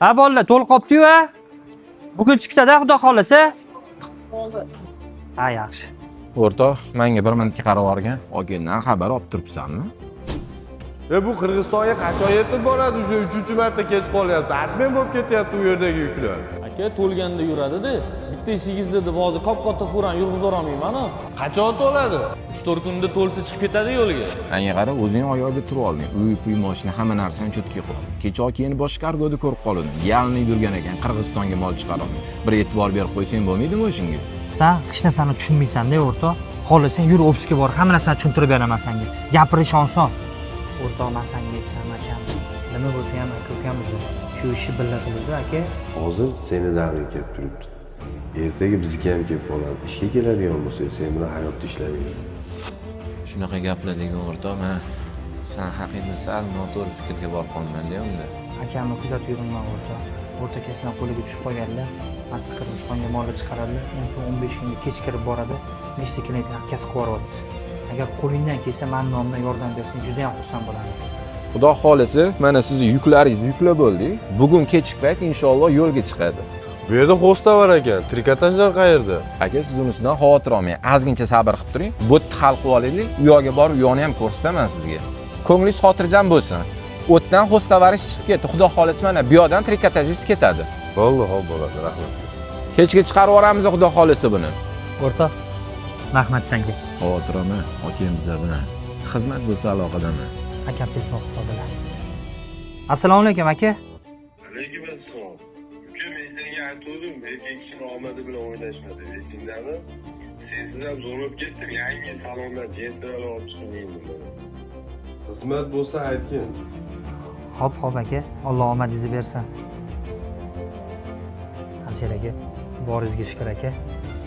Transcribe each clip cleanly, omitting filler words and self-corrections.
Ha bolalar, to'lib qopti-yu ha. Bugun chiqsa-da, xudo xolasa. Bo'ldi. Ha, yaxshi. O'rtoq, menga bir minutga qarab yuborgan. Okendan xabar olib turibsanmi? Bu Qirg'izistonga qachon yetib boradi? O'sha 3-marta kech qolyapti. Admin bo'lib ketyapti u yerdagi yuklar. Aka to'lganda yuradida, bitta eshigingizda deb hozir qop-katta furani yurg'izib olmayman-ku. Qachon to'ladi? 3-4 kunda to'lsa chiqib ketadi yo'liga. Menga qara, o'zing oyoqga turib olding. Uy, mashina hamma narsani cho'tga qo'yding. Kecha keyin boshqa kargoda ko'rib qoldim. Yalinib yurgan ekan, Qirg'izistonga mol chiqarolmay. Bir e'tibor berib qo'ysang bo'lmaydimi o'shingga? Sen hech narsani tushunmaysan-da, o'rtoq. Xohlasang yur ofisga bor, hamma narsani tushuntirib beraman senga. Gapirish oson. O'rtoq, men senga aytsam akam, nima bo'lsa ham aka-ukamiz shu ishni birga qiladi, aka. Hozir seni davring kelib turibdi. Ertaga bizga ham kelib qoladi. Ishga keladigan bo'lsa, sen bilan hayotda ishlamaysan. Shunaqa gaplar degan o'rtoq, men sen haqingda sal noto'g'ri fikrga borib qolmanda unda. Akamni kuzatib yuribman o'rtoq. O'rtakasidan qo'liga tushib qolganda, mana Qirg'izistonga molga chiqaradi. Endi 15 kunga kechikirib boradi. Nechta klientlar kasb qilyapti. Agar qo'lingdan kelsa, men nomimdan yordam bersang, juda ham xursand bo'laman. Xudo xolisi, mana sizning yuklaringiz yukla bo'ldi. Bugun kechki payt inshaalloh yo'lga chiqadi. Bu yerda xo'sta bor ekan. Trikotajlar qayerda? Aka, siz unisidan xavotir olmang. Ozgincha sabr qilib turing. Bu yerni hal qilib olaylik. U yoqqa borib, yoni ham ko'rsataman sizga. Ko'nglingiz xotirjam bo'lsin. O'tdan xo'stavarish chiqib ketdi. Xudo xolisi, mana bu yoqdan trikotajingiz ketadi. Bo'ldi, xo'p bo'ladi. Rahmat. Kechga chiqarib yuboramiz, xudo xolisi buni. O'rtoq, rahmat senga. Xavotir olma, akam biza bilan. Xizmat bo'lsa aloqadaman. Akam telefon qildilar. Assalomu alaykum aka. Alaykum assalom. Uka, men senga aytdim, erkak kishini omadi bilan o'ynashmadi. Esingdami? Sensiz ham zo'r bo'lib ketdim. Yangi salondan jentralni olib chiqmayman. Xizmat bo'lsa aytgin. Xo'p aka. Alloh omadingizni bersin. Alisher aka, boringizga shukr aka.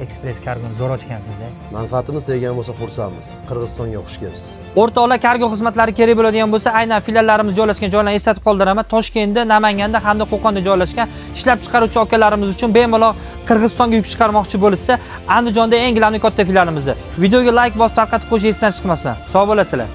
Express kargoni zo'r ochgansiz-da. Manfaatimiz tegan bo'lsa xursandmiz. Qirg'izistonga xush kelibsiz. O'rtoqlar, kargo xizmatlari kerak bo'ladigan bo'lsa, aynan filiallarimiz joylashgan joylarni eslatib qoldiraman. Toshkentda, Namanganda hamda Qo'qonda joylashgan ishlab chiqaruvchi akalarimiz uchun bemalol Qirg'izistonga yuk chiqarmoqchi bo'lsa, Andijonda eng gilamli katta filialimiz. Videoga like bosib tarqatib qo'yish esdan chiqmasin. Sog' bo'lasizlar.